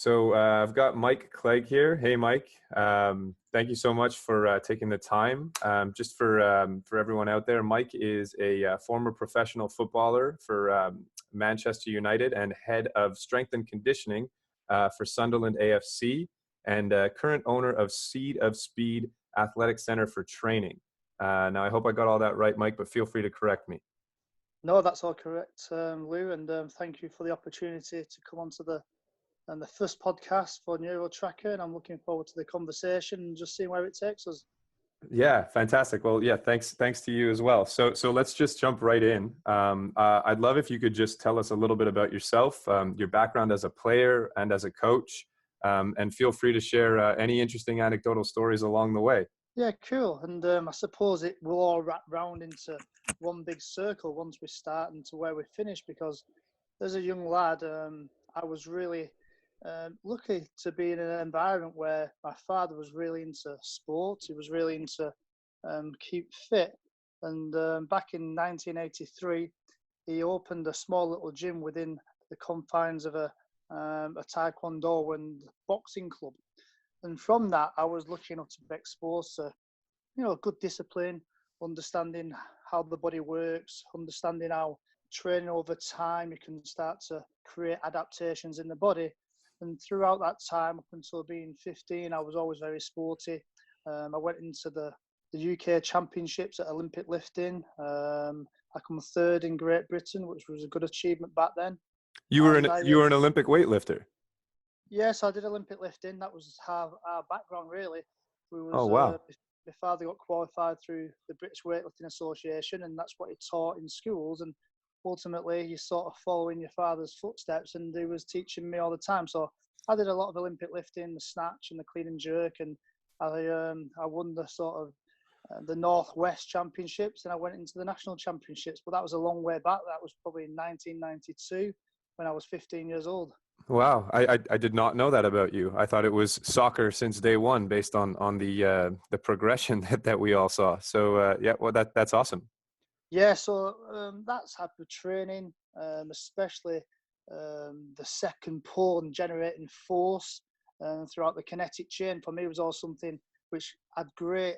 I've got Mike Clegg here. Hey, Mike. Thank you so much for taking the time. Just for everyone out there, Mike is a former professional footballer for Manchester United and head of strength and conditioning for Sunderland AFC, and current owner of Seed of Speed Athletic Center for Training. Now, I hope I got all that right, Mike, but feel free to correct me. No, that's all correct, Lou, and thank you for the opportunity to come onto the first podcast for NeuroTracker, and I'm looking forward to the conversation and just seeing where it takes us. Yeah, fantastic. Well, yeah, thanks to you as well. So let's just jump right in. I'd love if you could just tell us a little bit about yourself, your background as a player and as a coach, and feel free to share any interesting anecdotal stories along the way. Yeah, cool. And I suppose it will all wrap round into one big circle once we start and to where we finish, because as a young lad, I was really lucky to be in an environment where my father was really into sports. He was really into keep fit. And back in 1983, he opened a small little gym within the confines of a taekwondo and boxing club. And from that, I was lucky enough to be exposed to, good discipline, understanding how the body works, understanding how training over time, you can start to create adaptations in the body. And throughout that time, up until being 15, I was always very sporty. I went into the UK Championships at Olympic lifting. I come third in Great Britain, which was a good achievement back then. You were an Olympic weightlifter. Yes, I did Olympic lifting. That was our background, really. Oh, wow. My father got qualified through the British Weightlifting Association, and that's what he taught in schools. And ultimately, you sort of follow in your father's footsteps, and he was teaching me all the time. So I did a lot of Olympic lifting, the snatch and the clean and jerk, and I won the sort of the Northwest Championships, and I went into the National Championships. But that was a long way back. That was probably in 1992 when I was 15 years old. Wow, I did not know that about you. I thought it was soccer since day one, based on the progression that we all saw. So yeah, well that's awesome. Yeah, so that type of training, especially the second pull and generating force throughout the kinetic chain, for me was all something which had great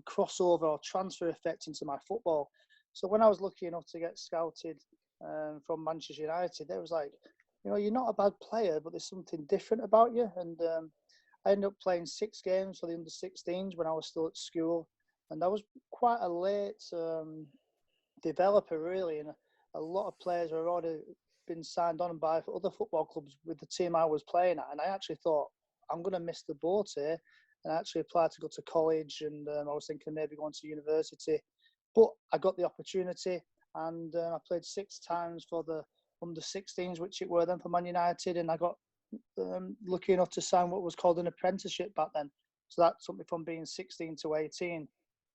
crossover or transfer effect into my football. So when I was lucky enough to get scouted from Manchester United, they was like, you're not a bad player, but there's something different about you. And I ended up playing 6 games for the under-16s when I was still at school. And I was quite a late developer, really. And a lot of players were already been signed on by other football clubs with the team I was playing at. And I actually thought, I'm going to miss the boat here. And I actually applied to go to college. And I was thinking maybe going to university. But I got the opportunity. And I played 6 times for the under-16s, which it were then for Man United, and I got lucky enough to sign what was called an apprenticeship back then. So that took me from being 16 to 18.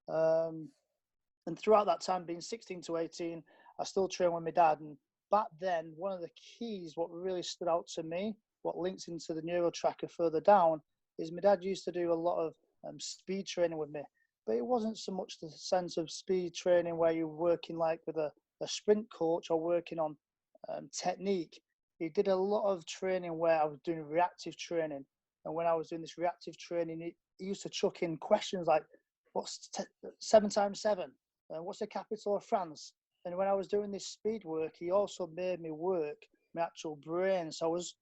And throughout that time, being 16 to 18, I still trained with my dad. And back then, one of the keys, what really stood out to me, what links into the NeuroTracker further down, is my dad used to do a lot of speed training with me. But it wasn't so much the sense of speed training where you're working like with a sprint coach or working on technique. He did a lot of training where I was doing reactive training, and when I was doing this reactive training, he used to chuck in questions like, "What's 7 times 7? What's the capital of France?" And when I was doing this speed work, he also made me work my actual brain, so I was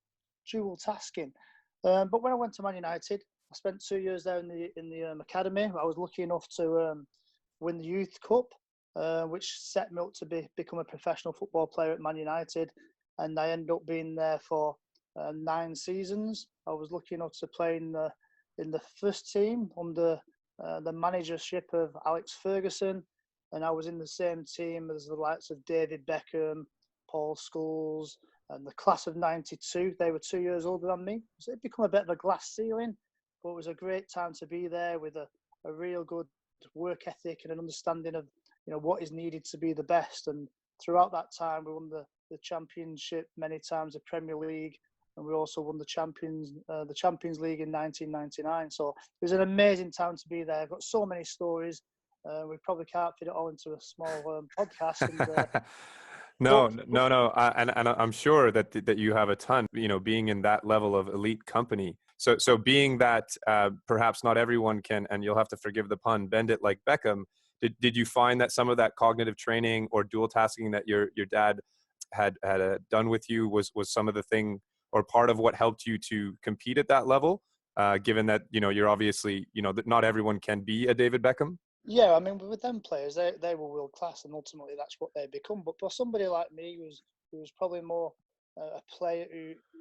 dual tasking. But when I went to Man United, I spent 2 years there in the academy. I was lucky enough to win the Youth Cup, which set me up to become a professional football player at Man United. And I ended up being there for 9 seasons. I was lucky enough to play in the first team under the managership of Alex Ferguson. And I was in the same team as the likes of David Beckham, Paul Scholes, and the class of 92. They were 2 years older than me. So it became a bit of a glass ceiling, but it was a great time to be there with a real good work ethic and an understanding of what is needed to be the best. And throughout that time, we won the championship many times, the Premier League, and we also won the Champions League in 1999. So it was an amazing time to be there. I've got so many stories. We probably can't fit it all into a small podcast. And, No, But no. And I'm sure that you have a ton, being in that level of elite company. So being that perhaps not everyone can, and you'll have to forgive the pun, bend it like Beckham. Did you find that some of that cognitive training or dual tasking that your dad had done with you was some of the thing or part of what helped you to compete at that level? Given that you're obviously that not everyone can be a David Beckham. yeah, I mean, with them players, they were world class, and ultimately that's what they become. But for somebody like me, who was probably more a player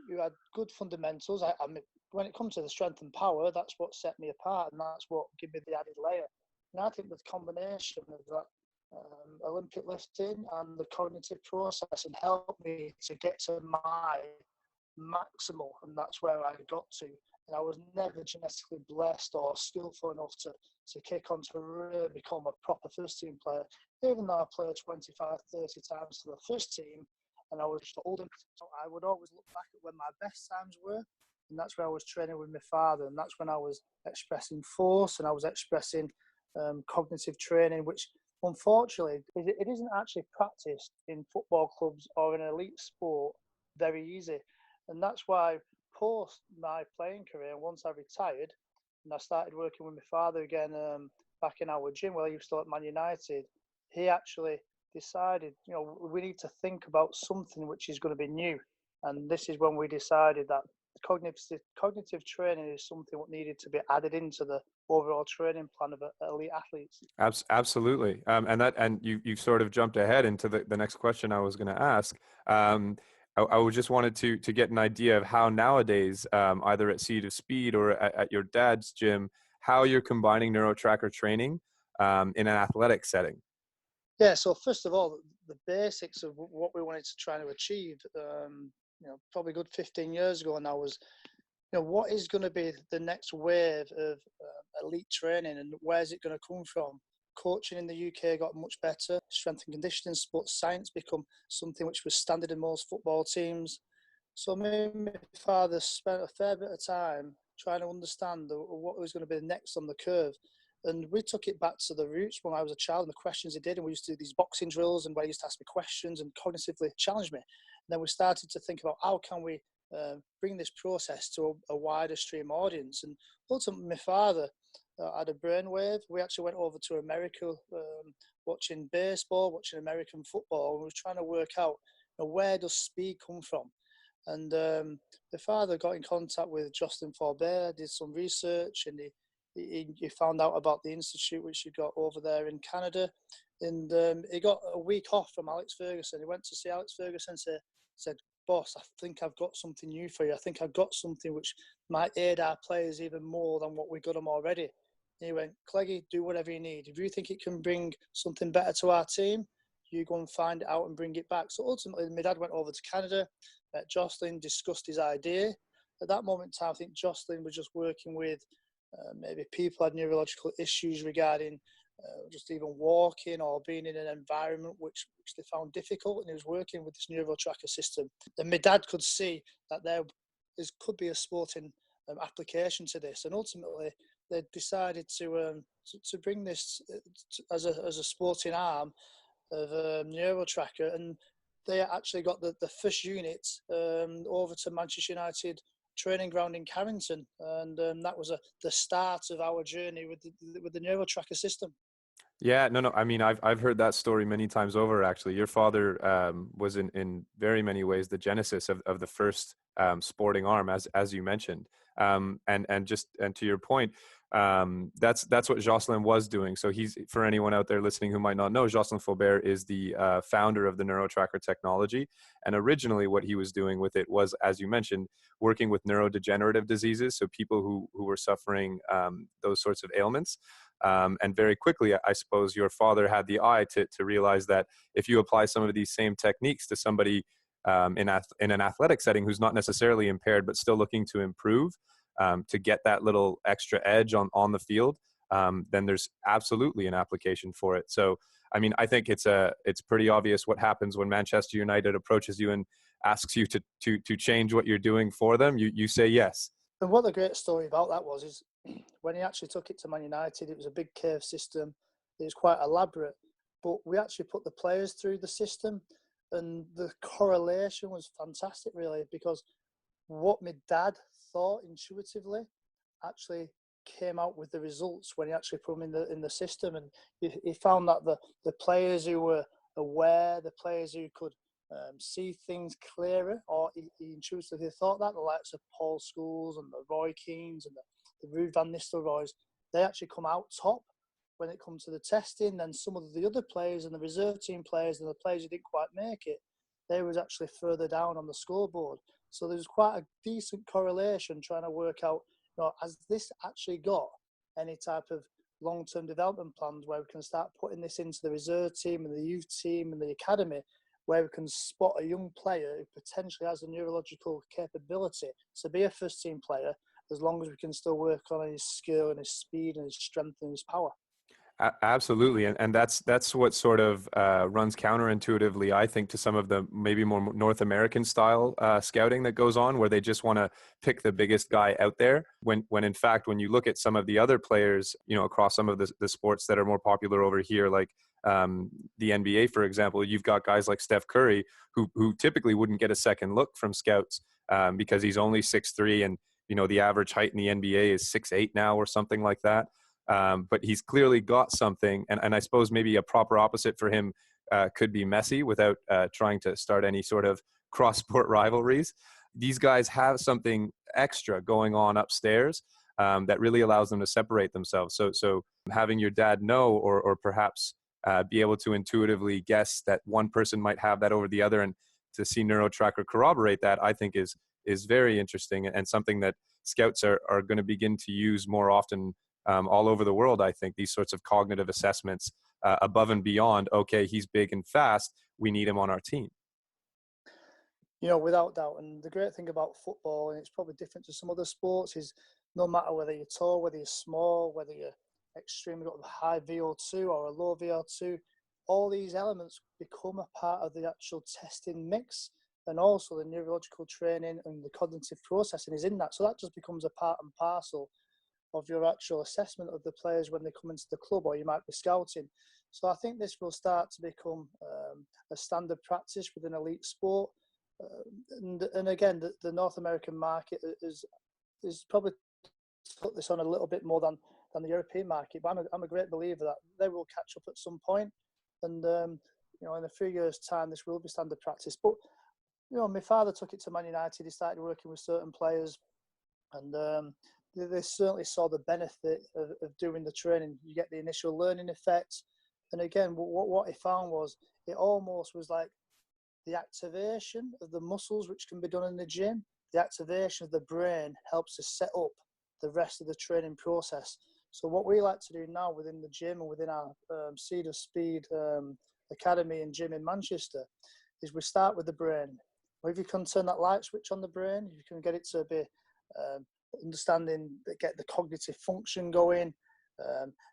who had good fundamentals, I mean, when it comes to the strength and power, that's what set me apart, and that's what gave me the added layer. And I think the combination of that Olympic lifting and the cognitive process and helped me to get to my maximal, and that's where I got to. And I was never genetically blessed or skillful enough to kick on to really become a proper first team player, even though I played 25, 30 times for the first team and I was just older. So I would always look back at when my best times were, and that's where I was training with my father, and that's when I was expressing force and I was expressing cognitive training, which unfortunately it isn't actually practiced in football clubs or in elite sport very easy. And that's why post my playing career, once I retired and I started working with my father again back in our gym where he was still at Man United, he actually decided, we need to think about something which is going to be new. And this is when we decided that cognitive training is something that needed to be added into the overall training plan of elite athletes. Absolutely. And you sort of jumped ahead into the next question I was going to ask. I just wanted to get an idea of how nowadays, either at Seed of Speed or at your dad's gym, how you're combining NeuroTracker training in an athletic setting. Yeah, so first of all, the basics of what we wanted to try to achieve, probably good 15 years ago now was, what is going to be the next wave of elite training and where's it going to come from? Coaching in the UK got much better. Strength and conditioning, sports science become something which was standard in most football teams. So me and my father spent a fair bit of time trying to understand what was going to be next on the curve. And we took it back to the roots when I was a child and the questions he did. And we used to do these boxing drills and where he used to ask me questions and cognitively challenge me. And then we started to think about how can we bring this process to a wider stream audience. And ultimately, my father had a brainwave. We actually went over to America watching baseball, watching American football. And we were trying to work out where does speed come from. And the father got in contact with Jocelyn Forbert, did some research, and he found out about the institute which he got over there in Canada. And he got a week off from Alex Ferguson. He went to see Alex Ferguson and said, boss, I think I've got something new for you. I think I've got something which might aid our players even more than what we got them already. And he went, Cleggy, do whatever you need. If you think it can bring something better to our team, you go and find it out and bring it back. So ultimately, my dad went over to Canada, met Jocelyn, discussed his idea. At that moment in time, I think Jocelyn was just working with maybe people had neurological issues regarding just even walking or being in an environment which they found difficult, and he was working with this NeuroTracker system. And my dad could see that there could be a sporting application to this, and ultimately they decided to bring this as a sporting arm of NeuroTracker, and they actually got the first unit over to Manchester United training ground in Carrington, and that was the start of our journey with the NeuroTracker system. Yeah, no. I mean, I've heard that story many times over. Actually, your father was in very many ways the genesis of the first sporting arm, as you mentioned. And to your point, that's what Jocelyn was doing. So he's, for anyone out there listening who might not know, Jocelyn Faubert is the founder of the NeuroTracker technology. And originally, what he was doing with it was, as you mentioned, working with neurodegenerative diseases. So people who were suffering those sorts of ailments. And very quickly, I suppose your father had the eye to realize that if you apply some of these same techniques to somebody in an athletic setting who's not necessarily impaired but still looking to improve, to get that little extra edge on the field, then there's absolutely an application for it. So, I mean, I think it's pretty obvious what happens when Manchester United approaches you and asks you to change what you're doing for them. You say yes. And what the great story about that is when he actually took it to Man United, it was a big curve system. It was quite elaborate, but we actually put the players through the system. And the correlation was fantastic, really, because what my dad thought intuitively actually came out with the results when he actually put them in the system. And he found that the players who were aware, the players who could see things clearer, or he intuitively thought that, the likes of Paul Scholes and the Roy Keanes and the Ruud van Nistelrooys, they actually come out top when it comes to the testing. Then some of the other players and the reserve team players and the players who didn't quite make it, they was actually further down on the scoreboard. So there's quite a decent correlation trying to work out, has this actually got any type of long-term development plans where we can start putting this into the reserve team and the youth team and the academy, where we can spot a young player who potentially has the neurological capability to be a first-team player, as long as we can still work on his skill and his speed and his strength and his power. Absolutely, and that's what sort of runs counterintuitively, I think, to some of the maybe more North American style scouting that goes on, where they just want to pick the biggest guy out there. When in fact, when you look at some of the other players, across some of the sports that are more popular over here, like the NBA, for example, you've got guys like Steph Curry who typically wouldn't get a second look from scouts because he's only 6'3", and the average height in the NBA is 6'8" now or something like that. But he's clearly got something, and I suppose maybe a proper opposite for him could be Messi, without trying to start any sort of cross-sport rivalries. These guys have something extra going on upstairs that really allows them to separate themselves. So having your dad know, or perhaps be able to intuitively guess that one person might have that over the other, and to see NeuroTracker corroborate that, I think is very interesting, and something that scouts are going to begin to use more often all over the world. I think these sorts of cognitive assessments above and beyond, okay, he's big and fast, we need him on our team. Without doubt. And the great thing about football, and it's probably different to some other sports, is no matter whether you're tall, whether you're small, whether you're extremely got a high VO2 or a low VO2, all these elements become a part of the actual testing mix. And also the neurological training and the cognitive processing is in that. So that just becomes a part and parcel of your actual assessment of the players when they come into the club, or you might be scouting. So I think this will start to become a standard practice within elite sport. And again, the North American market is probably put this on a little bit more than the European market. But I'm a great believer that they will catch up at some point. And, in a few years' time, this will be standard practice. But, my father took it to Man United. He started working with certain players, and they certainly saw the benefit of doing the training. You get the initial learning effects. And again, what he found was it almost was like the activation of the muscles, which can be done in the gym. The activation of the brain helps to set up the rest of the training process. So what we like to do now within the gym and within our Seed of Speed Academy and gym in Manchester is we start with the brain. Well, if you can turn that light switch on the brain, you can get it to be understanding, get the cognitive function going,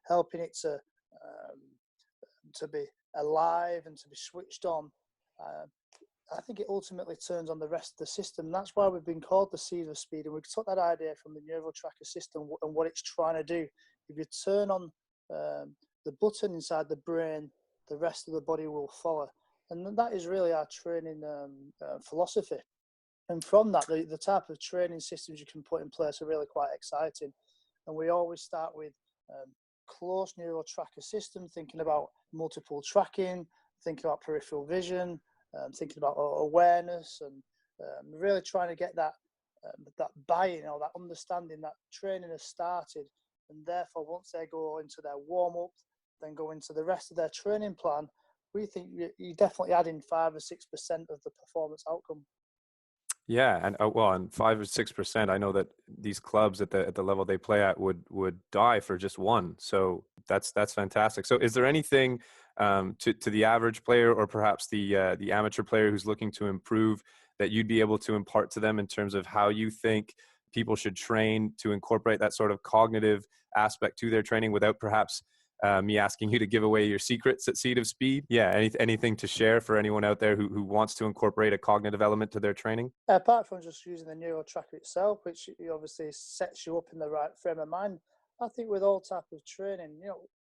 helping it to be alive and to be switched on. I think it ultimately turns on the rest of the system. That's why we've been called the Seed of Speed, and we took that idea from the NeuroTracker system and what it's trying to do. If you turn on the button inside the brain, the rest of the body will follow. And that is really our training philosophy. And from that, the type of training systems you can put in place are really quite exciting. And we always start with close NeuroTracker system, thinking about multiple tracking, thinking about peripheral vision, thinking about awareness, and really trying to get that buy-in or that understanding that training has started. And therefore, once they go into their warm-up, then go into the rest of their training plan, we think you're definitely adding 5 or 6% of the performance outcome. Yeah, and and 5 or 6%. I know that these clubs at the level they play at would die for just one. So that's fantastic. So is there anything to the average player, or perhaps the amateur player who's looking to improve, that you'd be able to impart to them in terms of how you think people should train to incorporate that sort of cognitive aspect to their training, without perhaps me asking you to give away your secrets at Seed of Speed? Yeah, anything to share for anyone out there who wants to incorporate a cognitive element to their training? Apart from just using the NeuroTracker itself, which obviously sets you up in the right frame of mind, I think with all type of training,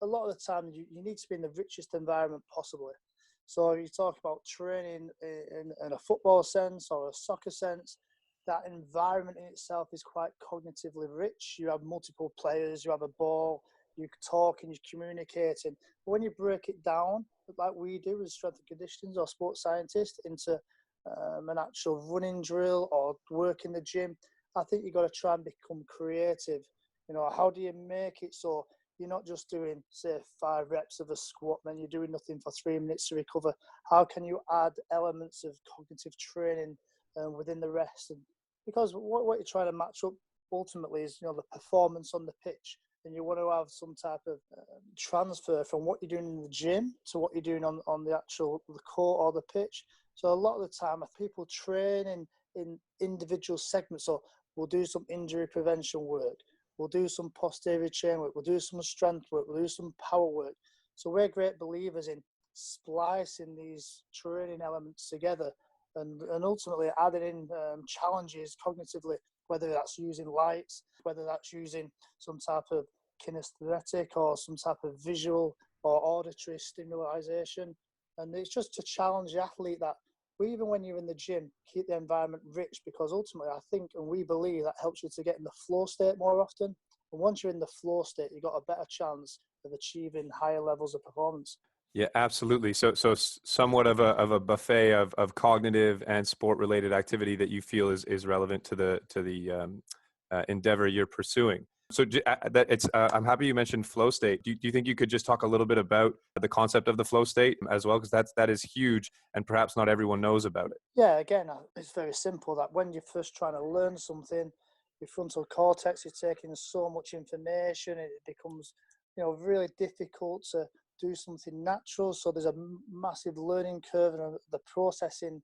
a lot of the time you need to be in the richest environment possible. So you talk about training in a football sense or a soccer sense, that environment in itself is quite cognitively rich. You have multiple players, you have a ball, you talk and you're communicating. But when you break it down, like we do as strength and conditioning or sports scientists, into an actual running drill or work in the gym, I think you've got to try and become creative. You know, how do you make it so you're not just doing, say, 5 reps of a squat, and then you're doing nothing for 3 minutes to recover? How can you add elements of cognitive training within the rest? And because what you're trying to match up ultimately is, you know, the performance on the pitch, and you want to have some type of transfer from what you're doing in the gym to what you're doing on the court or the pitch. So a lot of the time, if people train in individual segments, so we'll do some injury prevention work, we'll do some posterior chain work, we'll do some strength work, we'll do some power work. So we're great believers in splicing these training elements together and ultimately adding in challenges cognitively, whether that's using lights, whether that's using some type of kinesthetic or some type of visual or auditory stimulation. And it's just to challenge the athlete that even when you're in the gym, keep the environment rich, because ultimately I think and we believe that helps you to get in the flow state more often. And once you're in the flow state, you've got a better chance of achieving higher levels of performance. Yeah, absolutely. So somewhat of a buffet of cognitive and sport related activity that you feel is relevant to the endeavor you're pursuing. So I'm happy you mentioned flow state. Do you think you could just talk a little bit about the concept of the flow state as well? Because that is huge, and perhaps not everyone knows about it. Yeah, again, it's very simple that when you're first trying to learn something, your frontal cortex is taking so much information, it becomes, you know, really difficult to do something natural. So there's a massive learning curve, and the processing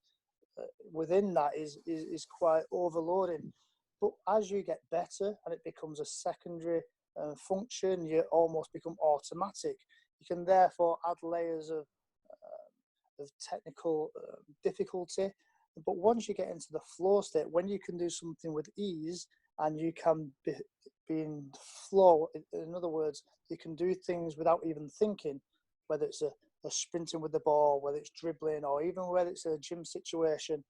within that is quite overloading. But as you get better and it becomes a secondary function, you almost become automatic. You can therefore add layers of technical difficulty. But once you get into the flow state, when you can do something with ease and you can be in flow, in other words, you can do things without even thinking, whether it's a sprinting with the ball, whether it's dribbling, or even whether it's a gym situation.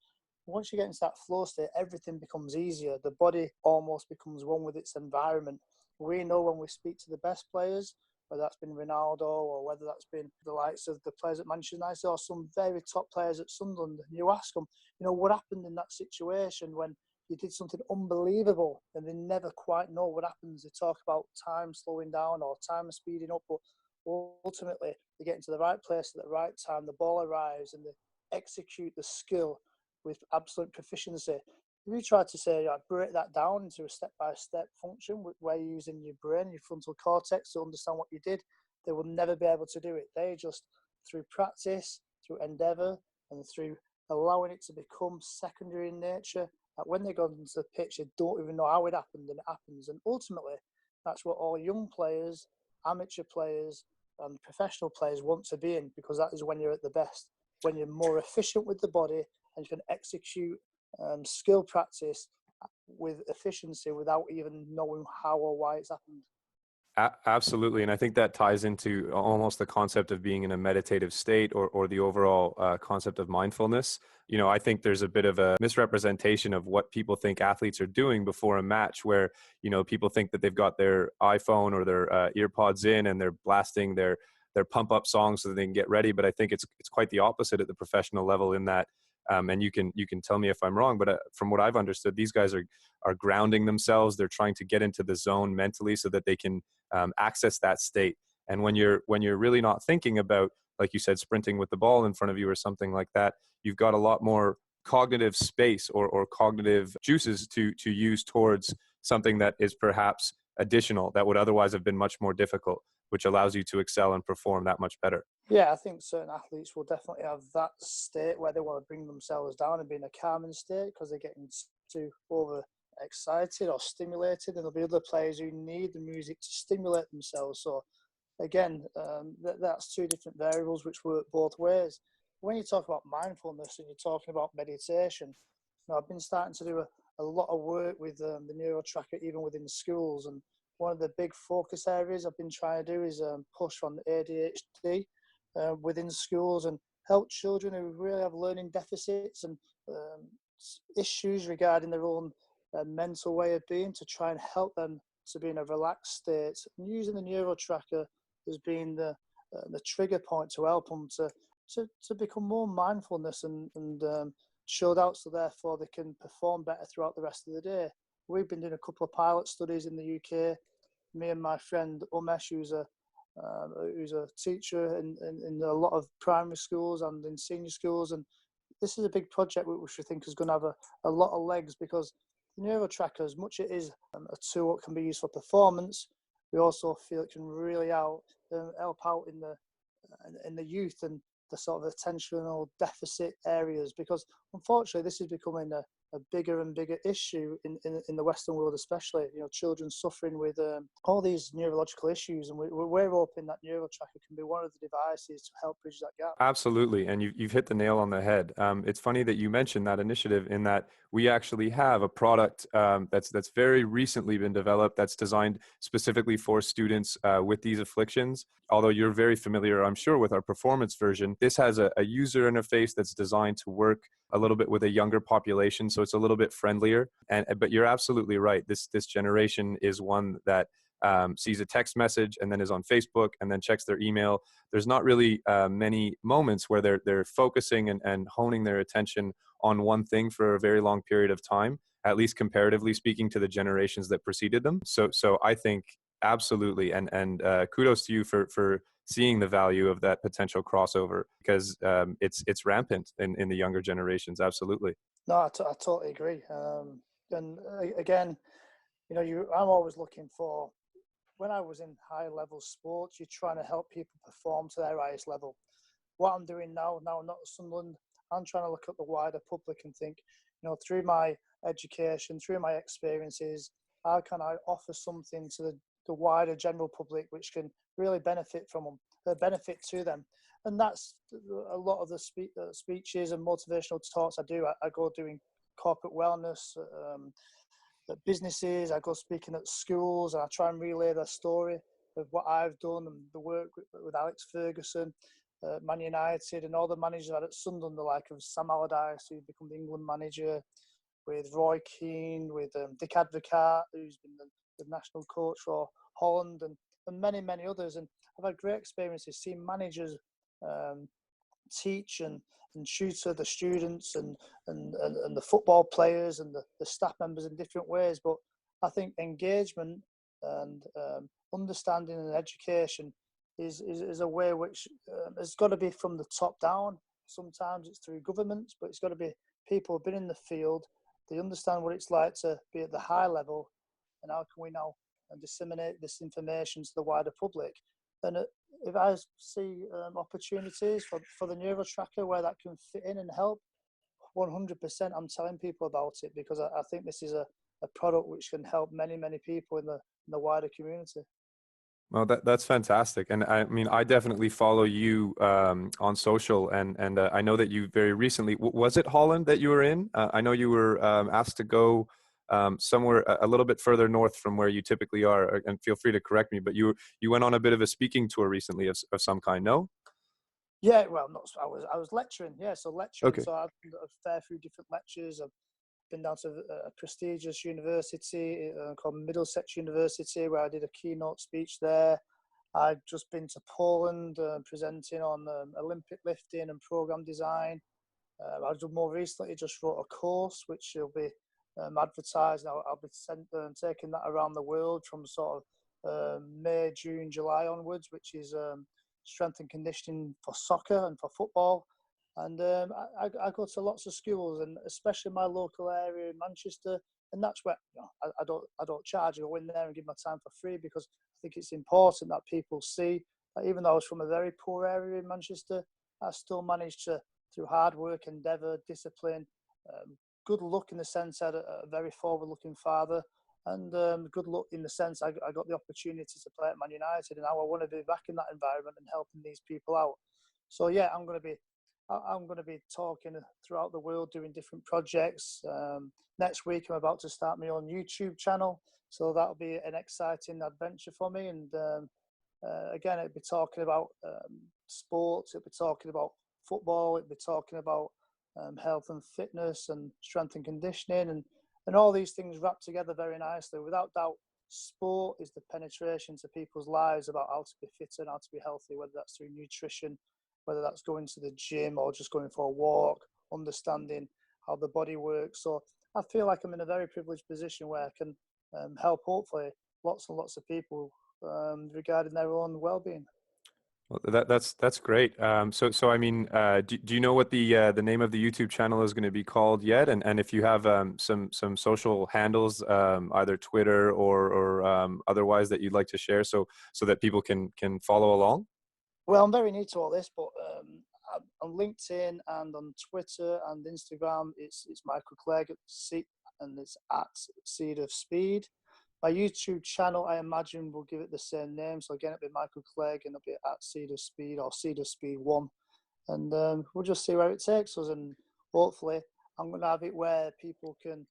Once you get into that flow state, everything becomes easier. The body almost becomes one with its environment. We know when we speak to the best players, whether that's been Ronaldo or whether that's been the likes of the players at Manchester United or some very top players at Sunderland, and you ask them, you know, what happened in that situation when you did something unbelievable, and they never quite know what happens. They talk about time slowing down or time speeding up, but ultimately they get into the right place at the right time, the ball arrives, and they execute the skill with absolute proficiency. If you try to say, break that down into a step-by-step function where you're using your brain, your frontal cortex to understand what you did, they will never be able to do it. They just, through practice, through endeavour, and through allowing it to become secondary in nature, that when they go into the pitch, they don't even know how it happened, and it happens. And ultimately, that's what all young players, amateur players, and professional players want to be in, because that is when you're at the best, when you're more efficient with the body and you can execute skill practice with efficiency without even knowing how or why it's happened. Absolutely. And I think that ties into almost the concept of being in a meditative state, or the overall concept of mindfulness. You know, I think there's a bit of a misrepresentation of what people think athletes are doing before a match, where, you know, people think that they've got their iPhone or their ear pods in and they're blasting their pump up songs so that they can get ready. But I think it's quite the opposite at the professional level, in that, and you can tell me if I'm wrong, but from what I've understood, these guys are grounding themselves. They're trying to get into the zone mentally so that they can access that state. And when you're really not thinking about, like you said, sprinting with the ball in front of you or something like that, you've got a lot more cognitive space or cognitive juices to use towards something that is perhaps additional, that would otherwise have been much more difficult, which allows you to excel and perform that much better. Yeah, I think certain athletes will definitely have that state where they want to bring themselves down and be in a calming state because they're getting too over excited or stimulated, and there'll be other players who need the music to stimulate themselves. So again, that's two different variables which work both ways. When you talk about mindfulness and you're talking about meditation, you know, I've been starting to do a lot of work with the NeuroTracker even within schools, and one of the big focus areas I've been trying to do is push on ADHD within schools and help children who really have learning deficits and issues regarding their own mental way of being, to try and help them to be in a relaxed state. And using the NeuroTracker has been the trigger point to help them to become more mindfulness and chilled out, so therefore they can perform better throughout the rest of the day. We've been doing a couple of pilot studies in the UK. Me and my friend Umesh, who's a teacher in a lot of primary schools and in senior schools, and this is a big project which we think is going to have a lot of legs, because the NeuroTracker, as much it is a tool that can be used for performance, we also feel it can really help out in the youth and the sort of attentional deficit areas, because unfortunately this is becoming a bigger and bigger issue in the Western world, especially, children suffering with all these neurological issues, and we're hoping that NeuroTracker can be one of the devices to help bridge that gap. Absolutely, and you've hit the nail on the head. It's funny that you mentioned that initiative, in that we actually have a product that's very recently been developed, that's designed specifically for students with these afflictions. Although you're very familiar, I'm sure, with our performance version, this has a user interface that's designed to work a little bit with a younger population, so it's a little bit friendlier. But you're absolutely right. This generation is one that sees a text message and then is on Facebook and then checks their email. There's not really many moments where they're focusing and honing their attention on one thing for a very long period of time, at least comparatively speaking to the generations that preceded them. So I think absolutely, and kudos to you for seeing the value of that potential crossover, because it's rampant in the younger generations. Absolutely. No, I totally agree. And again, I'm always looking for, when I was in high level sports, you're trying to help people perform to their highest level. What I'm doing now not at Sunderland, I'm trying to look at the wider public and think, through my education, through my experiences, how can I offer something to the wider general public which can really benefit from them, benefit to them. And that's a lot of the speeches and motivational talks I do. I go doing corporate wellness, at businesses, I go speaking at schools, and I try and relay their story of what I've done and the work with Alex Ferguson, Man United, and all the managers at Sunderland, the like of Sam Allardyce, who's become the England manager, with Roy Keane, with Dick Advocaat, who's been the national coach for Holland, and many, many others. And I've had great experiences seeing managers teach and tutor the students and the football players and the staff members in different ways. But I think engagement and understanding and education is a way which has got to be from the top down. Sometimes it's through governments, but it's got to be people who've been in the field. They understand what it's like to be at the high level, and how can we now disseminate this information to the wider public. And if I see opportunities for the NeuroTracker where that can fit in and help, 100% I'm telling people about it, because I think this is a product which can help many, many people in the wider community. Well, that's fantastic. And I mean, I definitely follow you on social, and I know that you very recently, was it Holland that you were in? I know you were asked to go somewhere a little bit further north from where you typically are, and feel free to correct me, but you went on a bit of a speaking tour recently of some kind, no? Yeah, well, I was lecturing. Yeah, so lecturing. Okay. So I've done a fair few different lectures. I've been down to a prestigious university called Middlesex University, where I did a keynote speech there. I've just been to Poland presenting on Olympic lifting and program design. I've done more recently just wrote a course which will be advertised. I'll be taking that around the world from sort of May, June, July onwards, which is strength and conditioning for soccer and for football. And I go to lots of schools, and especially my local area in Manchester, and that's where I don't charge. I go in there and give my time for free, because I think it's important that people see that even though I was from a very poor area in Manchester, I still managed to, through hard work, endeavour, discipline, good luck in the sense I had a very forward-looking father, and good luck in the sense I got the opportunity to play at Man United, and now I want to be back in that environment and helping these people out. So yeah, I'm going to be talking throughout the world, doing different projects. Next week, I'm about to start my own YouTube channel, so that'll be an exciting adventure for me. And again, it'll be talking about sports, it'll be talking about football, it'd be talking about health and fitness and strength and conditioning, and all these things wrapped together very nicely. Without doubt, sport is the penetration to people's lives about how to be fitter and how to be healthy, whether that's through nutrition, whether that's going to the gym or just going for a walk, understanding how the body works. So I feel like I'm in a very privileged position where I can help, hopefully, lots and lots of people regarding their own well-being. Well, that's great. So I mean, do you know what the name of the YouTube channel is going to be called yet? And if you have some social handles, either Twitter or otherwise that you'd like to share, so that people can follow along. Well, I'm very new to all this, but on LinkedIn and on Twitter and Instagram, it's Michael Clegg, and it's at Seed of Speed. My YouTube channel, I imagine, will give it the same name. So again, it'll be Michael Clegg, and it'll be at Seed of Speed or Seed of Speed 1. And we'll just see where it takes us. And hopefully, I'm going to have it where people can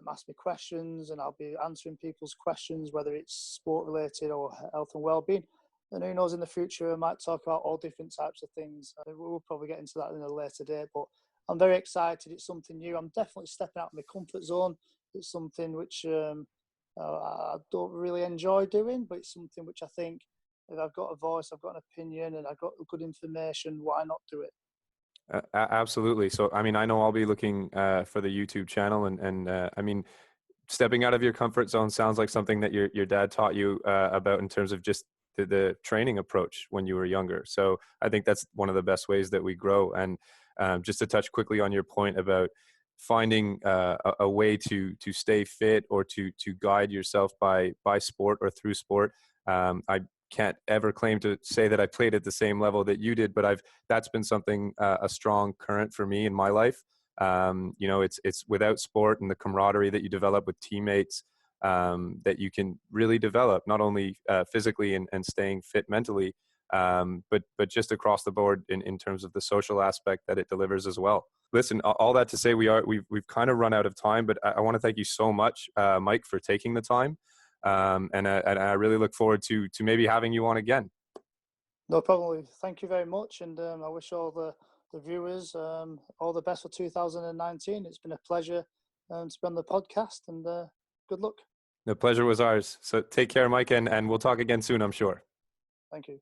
ask me questions, and I'll be answering people's questions, whether it's sport related or health and well-being. And who knows, in the future, I might talk about all different types of things. We'll probably get into that in a later date, but I'm very excited. It's something new. I'm definitely stepping out of my comfort zone. It's something which I don't really enjoy doing, but it's something which I think if I've got a voice, I've got an opinion, and I've got good information, why not do it? Absolutely. So, I mean, I know I'll be looking for the YouTube channel, and I mean, stepping out of your comfort zone sounds like something that your dad taught you about in terms of just the training approach when you were younger. So I think that's one of the best ways that we grow. And just to touch quickly on your point about finding a way to stay fit or to guide yourself by sport or through sport. I can't ever claim to say that I played at the same level that you did, but that's been something, a strong current for me in my life. You know, it's without sport and the camaraderie that you develop with teammates, that you can really develop, not only physically and staying fit mentally, but just across the board in terms of the social aspect that it delivers as well. Listen, all that to say, we've kind of run out of time, but I want to thank you so much, Mike, for taking the time, and I really look forward to maybe having you on again. No problem. Thank you very much, and I wish all the viewers all the best for 2019. It's been a pleasure to be on the podcast, and good luck. The pleasure was ours. So take care, Mike, and we'll talk again soon, I'm sure. Thank you.